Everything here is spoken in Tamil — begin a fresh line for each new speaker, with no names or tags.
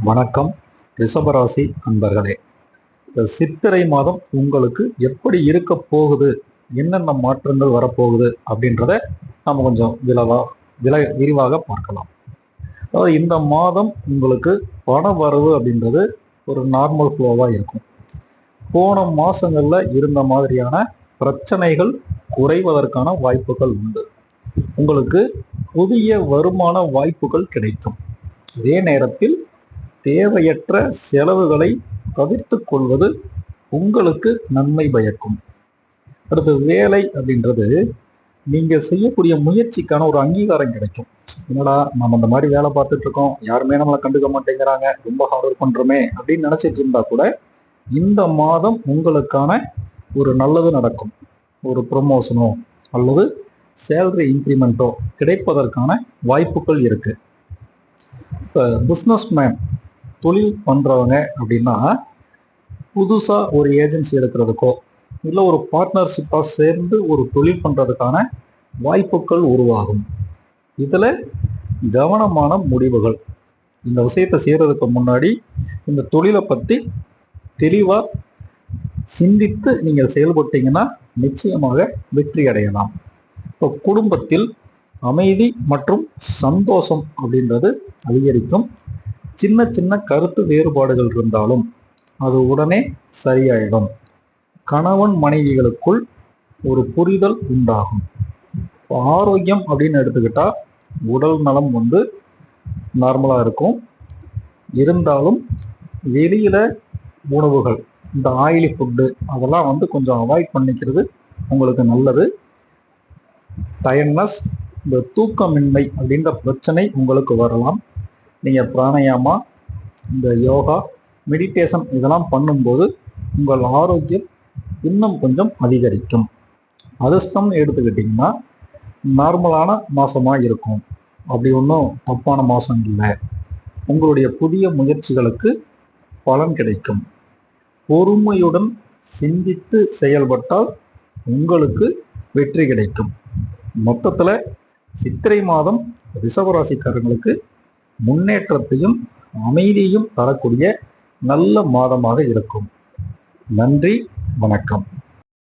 வணக்கம் ரிஷபராசி அன்பர்களே. இந்த சித்திரை மாதம் உங்களுக்கு எப்படி இருக்க போகுது, என்னென்ன மாற்றங்கள் வரப்போகுது அப்படின்றத நம்ம கொஞ்சம் விரிவாக பார்க்கலாம். அதாவது இந்த மாதம் உங்களுக்கு பண வரவு அப்படின்றது ஒரு நார்மல் ஃப்ளோவாக இருக்கும். போன மாதங்களில் இருந்த மாதிரியான பிரச்சனைகள் குறைவதற்கான வாய்ப்புகள் உண்டு. உங்களுக்கு புதிய வருமான வாய்ப்புகள் கிடைக்கும். அதே நேரத்தில் தேவையற்ற செலவுகளை தவிர்த்து கொள்வது உங்களுக்கு நன்மை பயக்கும். அடுத்து வேலை அப்படின்றது நீங்க செய்யக்கூடிய முயற்சிக்கான ஒரு அங்கீகாரம் கிடைக்கும். என்னடா நம்ம இந்த மாதிரி வேலை பார்த்துட்டு இருக்கோம், யாருமே நம்மளை கண்டுக்க மாட்டேங்கிறாங்க, ரொம்ப ஹார்ட் ஒர்க் பண்றோமே அப்படின்னு நினைச்சிட்டு இருந்தா கூட இந்த மாதம் உங்களுக்கான ஒரு நல்லது நடக்கும். ஒரு ப்ரொமோஷனோ அல்லது சேலரி இன்க்ரிமெண்ட்டோ கிடைப்பதற்கான வாய்ப்புகள் இருக்கு. இப்போ பிஸ்னஸ்மேன் தொழில் பண்ணுறவங்க அப்படின்னா புதுசாக ஒரு ஏஜென்சி எடுக்கிறதுக்கோ இல்லை ஒரு பார்ட்னர்ஷிப்பாக சேர்ந்து ஒரு தொழில் பண்ணுறதுக்கான வாய்ப்புகள் உருவாகும். இதில் கவனமான முடிவுகள். இந்த விஷயத்தை செய்கிறதுக்கு முன்னாடி இந்த தொழிலை பற்றி தெளிவாக சிந்தித்து நீங்கள் செயல்பட்டீங்கன்னா நிச்சயமாக வெற்றி அடையலாம். இப்போ குடும்பத்தில் அமைதி மற்றும் சந்தோஷம் அப்படின்றது அதிகரிக்கும். சின்ன சின்ன கருத்து வேறுபாடுகள் இருந்தாலும் அது உடனே சரியாயிடும். கணவன் மனைவிகளுக்குள் ஒரு புரிதல் உண்டாகும். ஆரோக்கியம் அப்படின்னு எடுத்துக்கிட்டா உடல் நலம் நார்மலாக இருக்கும். இருந்தாலும் வெளியில உணவுகள், இந்த ஆயிலி ஃபுட்டு அதெல்லாம் கொஞ்சம் அவாய்ட் பண்ணிக்கிறது உங்களுக்கு நல்லது. டயர்ட்னஸ், இந்த தூக்கமின்மை அப்படின்ற பிரச்சனை உங்களுக்கு வரலாம். நீங்கள் பிராணாயாமா, இந்த யோகா, மெடிடேஷன் இதெல்லாம் பண்ணும்போது உங்கள் ஆரோக்கியம் இன்னும் கொஞ்சம் அதிகரிக்கும். அதிர்ஷ்டம்னு எடுத்துக்கிட்டிங்கன்னா நார்மலான மாதமாக இருக்கும். அப்படி ஒன்றும் தப்பான மாதம் இல்லை. உங்களுடைய புதிய முயற்சிகளுக்கு பலன் கிடைக்கும். பொறுமையுடன் சிந்தித்து செயல்பட்டால் உங்களுக்கு வெற்றி கிடைக்கும். மொத்தத்தில் சித்திரை மாதம் ரிஷபராசிக்காரங்களுக்கு முன்னேற்றத்தையும் அமைதியையும் தரக்கூடிய நல்ல மாதமாக இருக்கும். நன்றி, வணக்கம்.